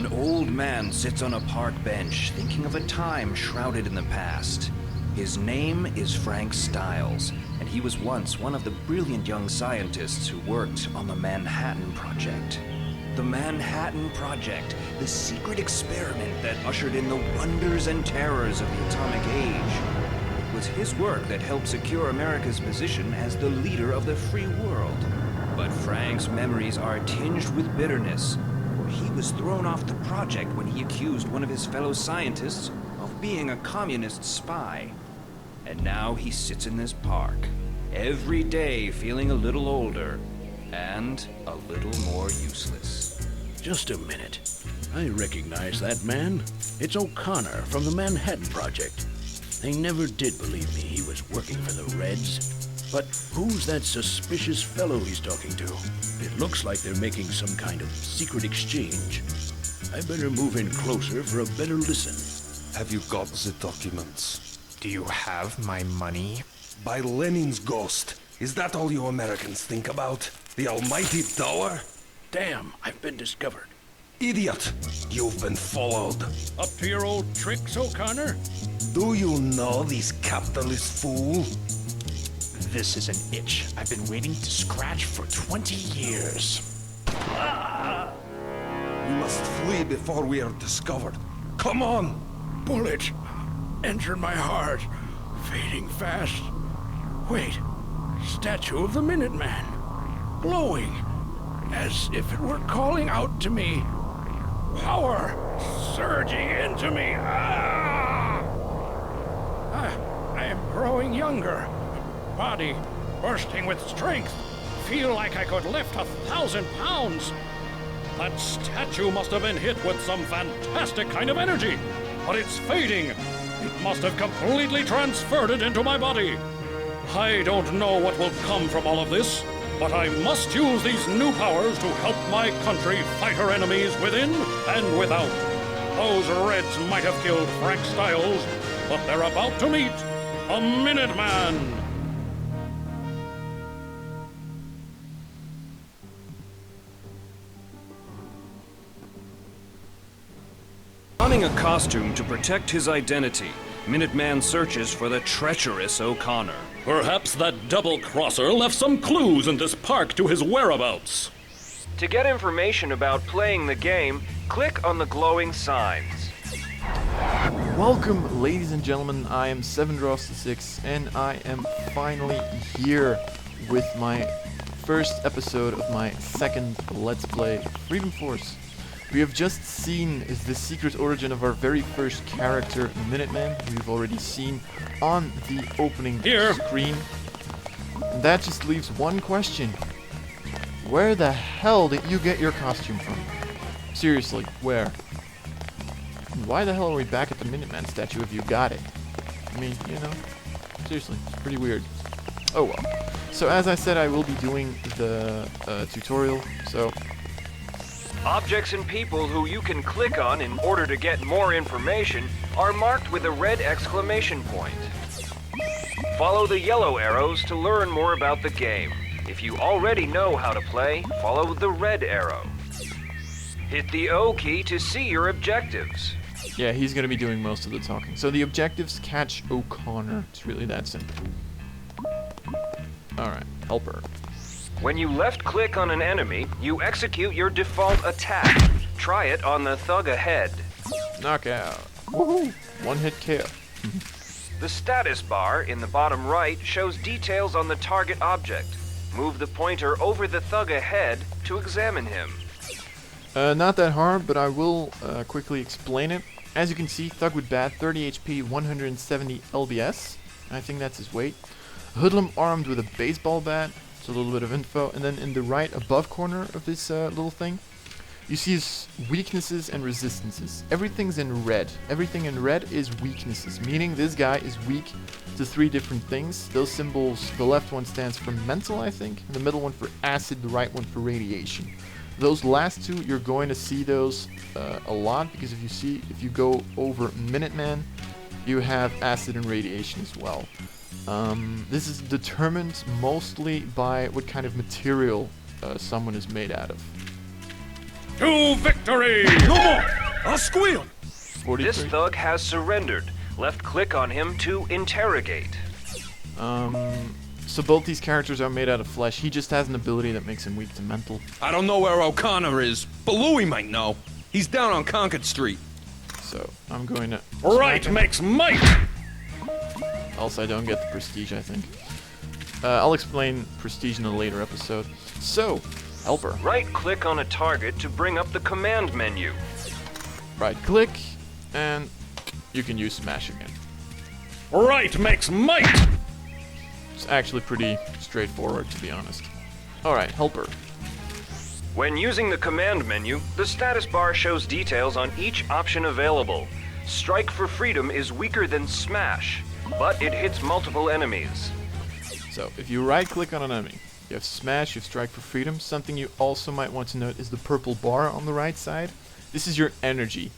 An old man sits on a park bench, thinking of a time shrouded in the past. His name is Frank Styles, and he was once one of the brilliant young scientists who worked on the Manhattan Project. The Manhattan Project, the secret experiment that ushered in the wonders and terrors of the atomic age. It was his work that helped secure America's position as the leader of the free world. But Frank's memories are tinged with bitterness. He was thrown off the project when he accused one of his fellow scientists of being a communist spy. And now he sits in this park, every day feeling a little older and a little more useless. Just a minute. I recognize that man. It's O'Connor from the Manhattan Project. They never did believe me he was working for the Reds. But who's that suspicious fellow he's talking to? It looks like they're making some kind of secret exchange. I better move in closer for a better listen. Have you got the documents? Do you have my money? By Lenin's ghost. Is that all you Americans think about? The almighty dollar? Damn, I've been discovered. Idiot! You've been followed. Up to your old tricks, O'Connor? Do you know this capitalist fool? This is an itch I've been waiting to scratch for 20 years. We must flee before we are discovered. Come on! Bullet entered my heart, fading fast. Wait, statue of the Minuteman, glowing, as if it were calling out to me. Power surging into me. I am growing younger. Body bursting with strength. Feel like I could lift 1,000 pounds. That statue must have been hit with some fantastic kind of energy. But it's fading. It must have completely transferred it into my body. I don't know what will come from all of this, but I must use these new powers to help my country fight her enemies within and without. Those Reds might have killed Frank Styles, but they're about to meet a Minuteman. Donning a costume to protect his identity, Minuteman searches for the treacherous O'Connor. Perhaps that double-crosser left some clues in this park to his whereabouts. To get information about playing the game, click on the glowing signs. Welcome, ladies and gentlemen. I am 7Dross6, and I am finally here with my first episode of my second Let's Play Freedom Force. We have just seen the secret origin of our very first character, Minuteman, who we've already seen on the opening screen. And that just leaves one question. Where the hell did you get your costume from? Seriously, where? And why the hell are we back at the Minuteman statue if you got it? I mean, you know, seriously, it's pretty weird. Oh well. So as I said, I will be doing the tutorial, so... Objects and people who you can click on in order to get more information are marked with a red exclamation point. Follow the yellow arrows to learn more about the game. If you already know how to play, follow the red arrow. Hit the O key to see your objectives. Yeah, he's going to be doing most of the talking. So the objectives: catch O'Connor. It's really that simple. Alright, helper. When you left-click on an enemy, you execute your default attack. Try it on the thug ahead. Knockout. Woohoo! One-hit KO. The status bar in the bottom right shows details on the target object. Move the pointer over the thug ahead to examine him. Not that hard, but I will quickly explain it. As you can see, Thug with Bat, 30 HP, 170 LBS. I think that's his weight. Hoodlum armed with a baseball bat. It's a little bit of info. And then in the right above corner of this little thing, you see his weaknesses and resistances. Everything's in red. Everything in red is weaknesses, meaning this guy is weak to 3 different things. Those symbols, the left one stands for mental, I think, and the middle one for acid, the right one for radiation. Those last 2, you're going to see those a lot, because if you go over Minuteman, you have acid and radiation as well. This is determined mostly by what kind of material someone is made out of. To victory! No more! I'll squeal! 43. This thug has surrendered. Left click on him to interrogate. So both these characters are made out of flesh. He just has an ability that makes him weak to mental. I don't know where O'Connor is, but Louis might know. He's down on Concord Street. So I'm going to Right smack him. makes might! Else I don't get the prestige, I think. I'll explain prestige in a later episode. So, helper. Right click on a target to bring up the command menu. Right click, and you can use smash again. Right makes might! It's actually pretty straightforward, to be honest. Alright, helper. When using the command menu, the status bar shows details on each option available. Strike for freedom is weaker than smash, but it hits multiple enemies. So, if you right click on an enemy, you have smash, you have strike for freedom. Something you also might want to note is the purple bar on the right side. This is your energy.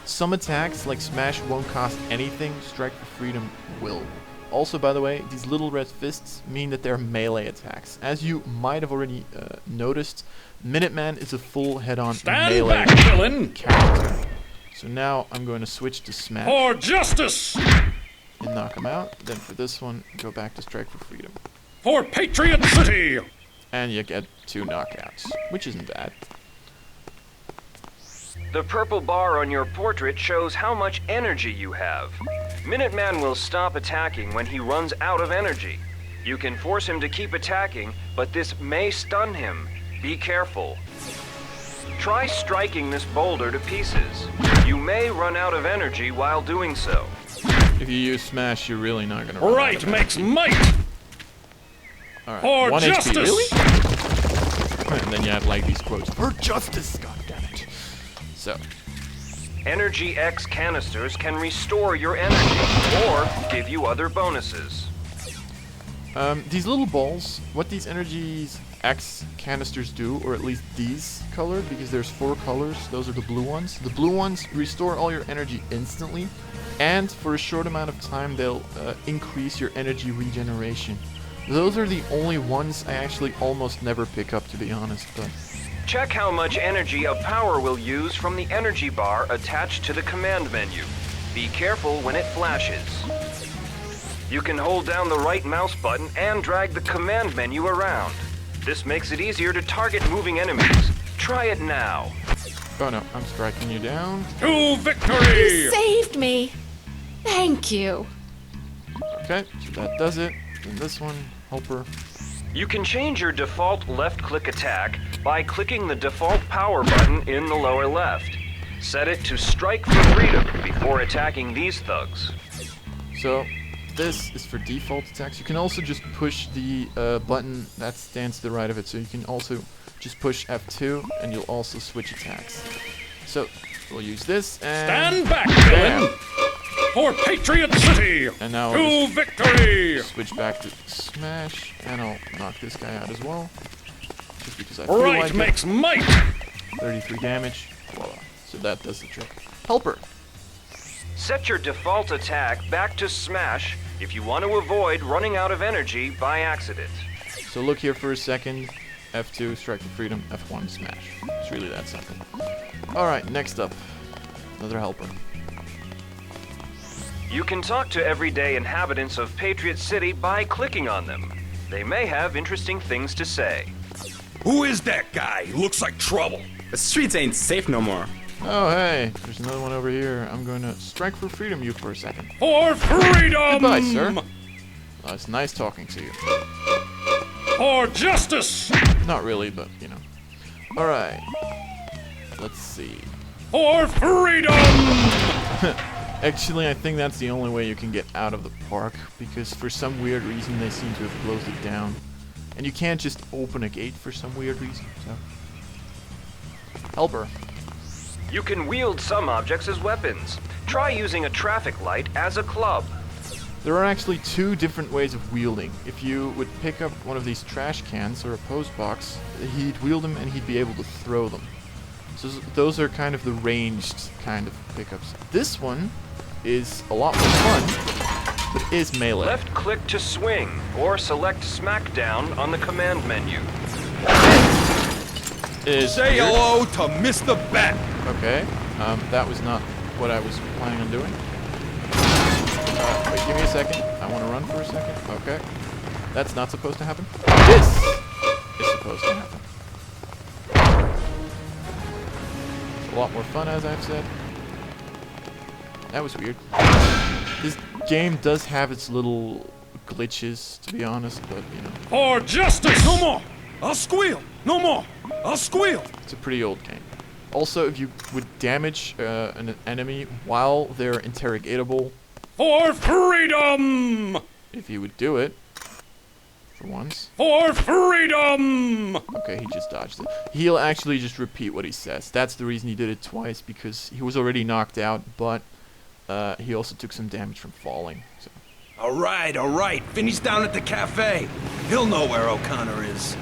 Some attacks, like smash, won't cost anything, strike for freedom will. Also, by the way, these little red fists mean that they're melee attacks. As you might have already noticed, Minuteman is a full head-on Stand melee back, villain! character. So now I'm going to switch to smash For justice! and knock him out. Then for this one, go back to strike for freedom. For Patriot City! And you get 2 knockouts, which isn't bad. The purple bar on your portrait shows how much energy you have. Minuteman will stop attacking when he runs out of energy. You can force him to keep attacking, but this may stun him. Be careful. Try striking this boulder to pieces. You may run out of energy while doing so. If you use smash, you're really not gonna run out Right of makes energy. might! All right. For 1 justice! HP, really? And then you have like these quotes for justice. God damn it. So, Energy X canisters can restore your energy or give you other bonuses. these little balls, what these energies X canisters do, or at least these colored, because there's 4 colors, those are the blue ones. The blue ones restore all your energy instantly, and for a short amount of time they'll increase your energy regeneration. Those are the only ones I actually almost never pick up, to be honest, but Check how much energy a power will use from the energy bar attached to the command menu. Be careful when it flashes. You can hold down the right mouse button and drag the command menu around. This makes it easier to target moving enemies. Try it now. oh no, I'm striking you down. To victory! You saved me. Thank you. Okay, so that does it. Then this one, helper. You can change your default left-click attack by clicking the default power button in the lower left. Set it to strike for freedom before attacking these thugs. So, this is for default attacks. You can also just push the button that stands to the right of it. So you can also just push F2 and you'll also switch attacks. So, we'll use this and Stand back, bam! villain! For Patriot City! And now To I'll victory! just switch back to smash and I'll knock this guy out as well. Just because I feel Right like makes might! 33 damage. Voila. So that does the trick. Helper. Set your default attack back to smash if you want to avoid running out of energy by accident. So look here for a second. F2, strike for freedom. F1, smash. It's really that simple. Alright, next up. Another helper. You can talk to everyday inhabitants of Patriot City by clicking on them. They may have interesting things to say. Who is that guy? Looks like trouble. The streets ain't safe no more. Oh, hey, there's another one over here. I'm going to strike for freedom you for a second. For freedom! Goodbye, sir. Well, it's nice talking to you. For justice! Not really, but, you know. Alright. Let's see. For freedom! Actually, I think that's the only way you can get out of the park, because for some weird reason they seem to have closed it down. And you can't just open a gate for some weird reason, so... Helper. You can wield some objects as weapons. Try using a traffic light as a club. There are actually 2 different ways of wielding. If you would pick up one of these trash cans or a post box, he'd wield them and he'd be able to throw them. So those are kind of the ranged kind of pickups. This one is a lot more fun, but is melee. Left click to swing or select smackdown on the command menu. is Say weird. hello to Mr. Bat. Okay, that was not what I was planning on doing. Wait, give me a second. I want to run for a second. Okay. That's not supposed to happen. This is supposed to happen. It's a lot more fun, as I've said. That was weird. This game does have its little glitches, to be honest, but, you know. For justice! No more. I'll squeal. No more. I'll squeal. It's a pretty old game. Also, if you would damage an enemy while they're interrogatable, For freedom! if you would do it, for once. For freedom! Okay, he just dodged it. He'll actually just repeat what he says. That's the reason he did it twice, because he was already knocked out, but he also took some damage from falling. So. All right. Finish down at the cafe. He'll know where O'Connor is.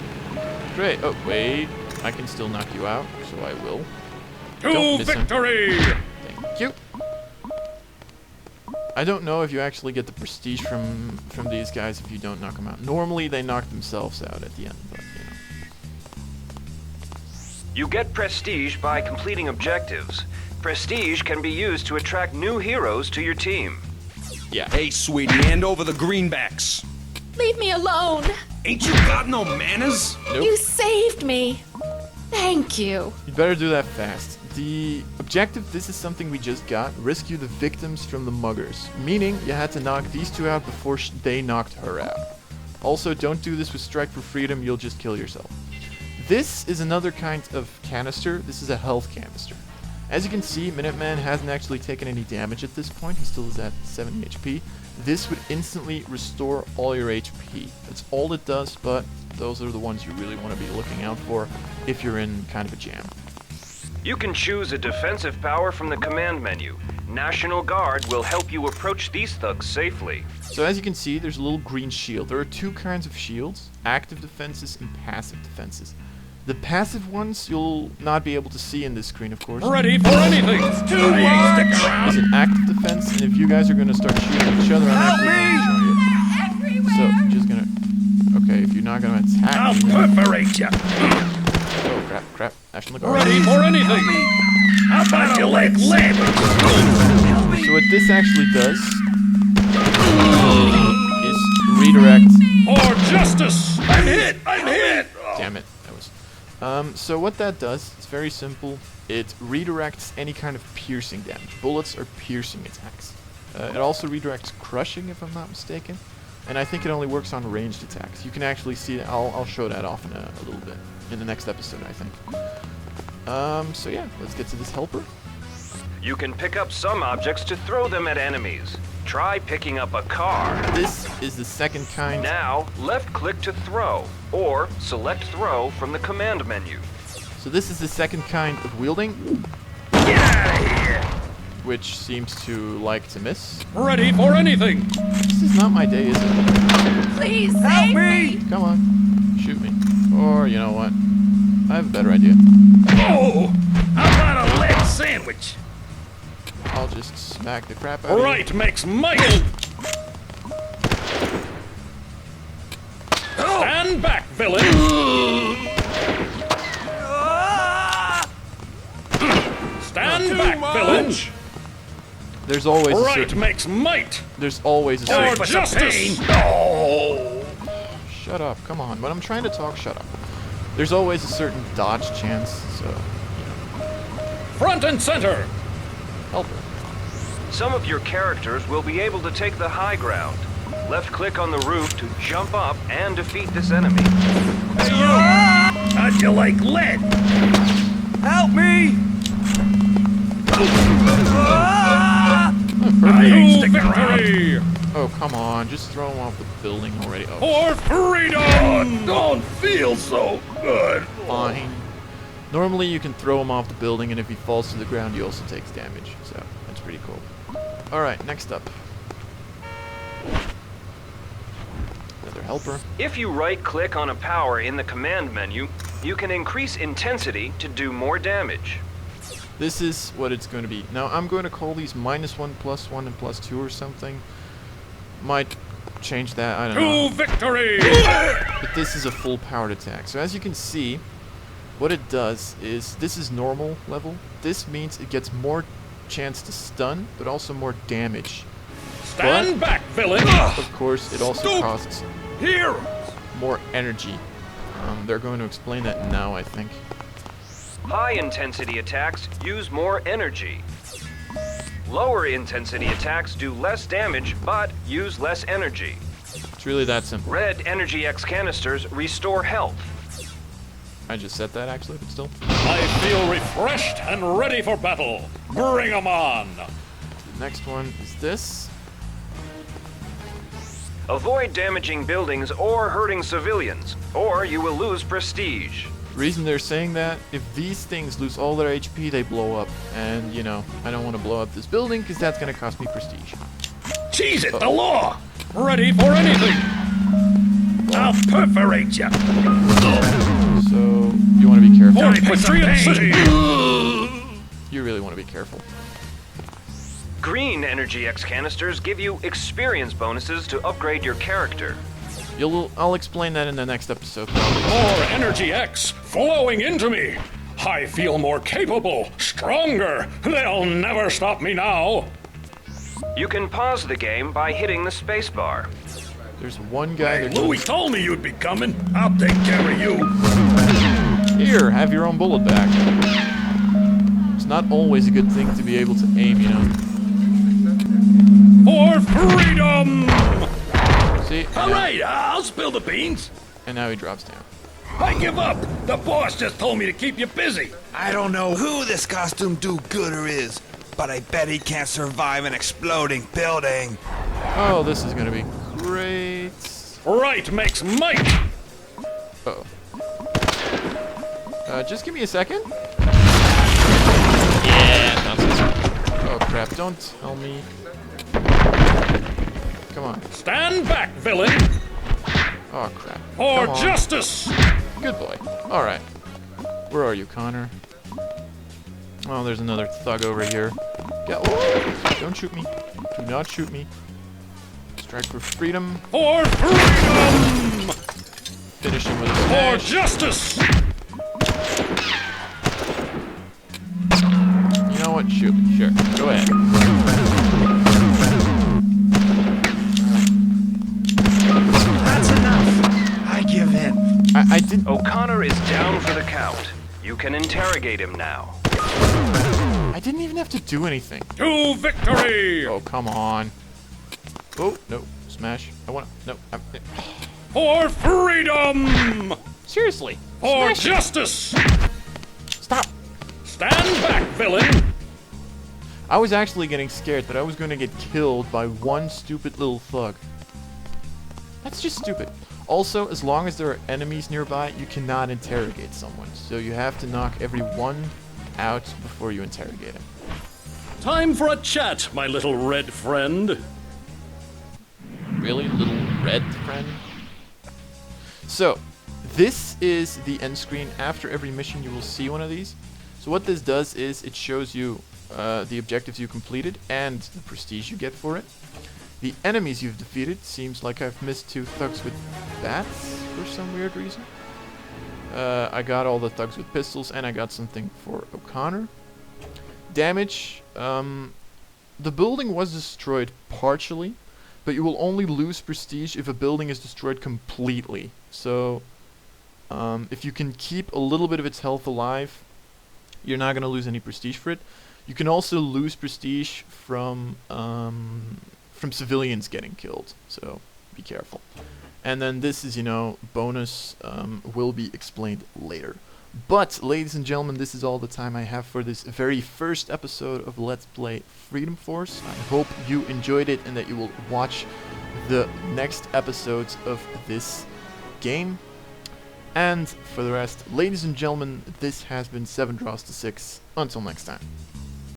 Great. Oh, wait. I can still knock you out, so I will. To Don't miss him. victory! Thank you. I don't know if you actually get the prestige from these guys if you don't knock them out. Normally, they knock themselves out at the end, but, you know. You get prestige by completing objectives. Prestige can be used to attract new heroes to your team. Yeah. Hey, sweetie, hand over the greenbacks. Leave me alone. Ain't you got no manners? Nope. You saved me. Thank you. You'd better do that fast. The objective, this is something we just got. Rescue the victims from the muggers. Meaning, you had to knock these two out before they knocked her out. Also, don't do this with Strike for Freedom, you'll just kill yourself. This is another kind of canister. This is a health canister. As you can see, Minuteman hasn't actually taken any damage at this point. He still is at 70 HP. This would instantly restore all your HP. That's all it does, but those are the ones you really want to be looking out for if you're in kind of a jam. You can choose a defensive power from the command menu. National Guard will help you approach these thugs safely. So as you can see, there's a little green shield. There are two kinds of shields, active defenses and passive defenses. The passive ones you'll not be able to see in this screen, of course. Ready for anything! Too much! Is an active defense, and if you guys are gonna start shooting each other, I'm actually gonna show you. So, I'm just gonna... Okay, if you're not gonna attack I'll me, perforate you! oh, crap. National Guard. Ready for anything! How about you like lead? So what this actually does is redirect... For justice! I'm hit! Damn it. That was... so what that does, it's very simple. It redirects any kind of piercing damage. Bullets are piercing attacks. It also redirects crushing, if I'm not mistaken. And I think it only works on ranged attacks. You can actually see it. I'll show that off in a little bit. In the next episode, I think. So yeah, let's get to this helper. You can pick up some objects to throw them at enemies. Try picking up a car. This is the second kind. Now, left-click to throw, or select throw from the command menu. So this is the second kind of wielding. Get out of here! Which seems to like to miss. Ready for anything! This is not my day, is it? Please save me. Come on, shoot me. Or, you know what? I have a better idea. Oh! How about a lead sandwich? I'll just smack the crap out of you. Right makes might! Stand back, villain! Stand back, villain! There's always a Right certain... makes might! There's always a For certain... justice! No! Shut up, come on. When I'm trying to talk, shut up. There's always a certain dodge chance, so, you know. Front and center! Help her. Some of your characters will be able to take the high ground. Left-click on the roof to jump up and defeat this enemy. How'd you like lead? Help me! To victory! Oh, come on. Just throw him off the building already. Oh, For freedom! Don't feel so good. fine. Normally you can throw him off the building, and if he falls to the ground, he also takes damage. So, that's pretty cool. Alright, next up. Another helper. If you right-click on a power in the command menu, you can increase intensity to do more damage. This is what it's going to be. Now, I'm going to call these -1, +1, and +2 or something. Might change that, I don't know. To victory! But this is a full-powered attack. So as you can see, what it does is, this is normal level. This means it gets more chance to stun, but also more damage. Stand back, villain! Of course, it also costs Here! more energy. They're going to explain that now, I think. High intensity attacks use more energy. Lower intensity attacks do less damage, but use less energy. It's really that simple. Red Energy X canisters restore health. I just said that, actually, but still. I feel refreshed and ready for battle. Bring 'em on! Next one is this. Avoid damaging buildings or hurting civilians, or you will lose prestige. The reason they're saying that, if these things lose all their HP, they blow up. And, you know, I don't want to blow up this building, because that's going to cost me prestige. Cheese it, the law! Ready for anything! I'll perforate you! So, you want to be careful. For Patriot City! You really want to be careful. Green Energy X canisters give you experience bonuses to upgrade your character. I'll explain that in the next episode, probably. More Energy X flowing into me! I feel more capable, stronger! They'll never stop me now! You can pause the game by hitting the spacebar. There's one guy Hey, that Louis told me you'd be coming. I'll take care of you. Here, have your own bullet back. It's not always a good thing to be able to aim, you know. For freedom! See? All right, I'll spill the beans. And now he drops down. I give up. The boss just told me to keep you busy. I don't know who this costume do-gooder is, but I bet he can't survive an exploding building. Oh, this is gonna be great. Right makes might! Uh-oh. Just give me a second. Oh crap, don't tell me. Come on. Stand back, villain! Oh crap. For Come on. justice! Good boy. Alright. Where are you, Connor? Oh, there's another thug over here. Oh, don't shoot me. Do not shoot me. Strike for freedom. For freedom! Finish him with a For smash. justice! You know what? Shoot me. Sure. Go ahead. That's enough. I give in. I didn't. O'Connor is down for the count. You can interrogate him now. I didn't even have to do anything. To victory! Oh, come on. Oh, no. Smash. I want to. No. For freedom! Seriously. For Smash it. justice! Stop. Stand back, villain! I was actually getting scared that I was going to get killed by one stupid little thug. That's just stupid. Also, as long as there are enemies nearby, you cannot interrogate someone. So you have to knock everyone out before you interrogate him. Time for a chat, my little red friend. Really? Little red friend? So, this is the end screen. After every mission, you will see one of these. So what this does is it shows you the objectives you completed and the prestige you get for it. The enemies you've defeated. Seems like I've missed 2 thugs with bats for some weird reason. I got all the thugs with pistols, and I got something for O'Connor. Damage. The building was destroyed partially, but you will only lose prestige if a building is destroyed completely. So, if you can keep a little bit of its health alive, you're not going to lose any prestige for it. You can also lose prestige from civilians getting killed, so be careful. And then this is, you know, bonus, will be explained later. But, ladies and gentlemen, this is all the time I have for this very first episode of Let's Play Freedom Force. I hope you enjoyed it and that you will watch the next episodes of this game. And for the rest, ladies and gentlemen, this has been 7 Draws to 6. Until next time.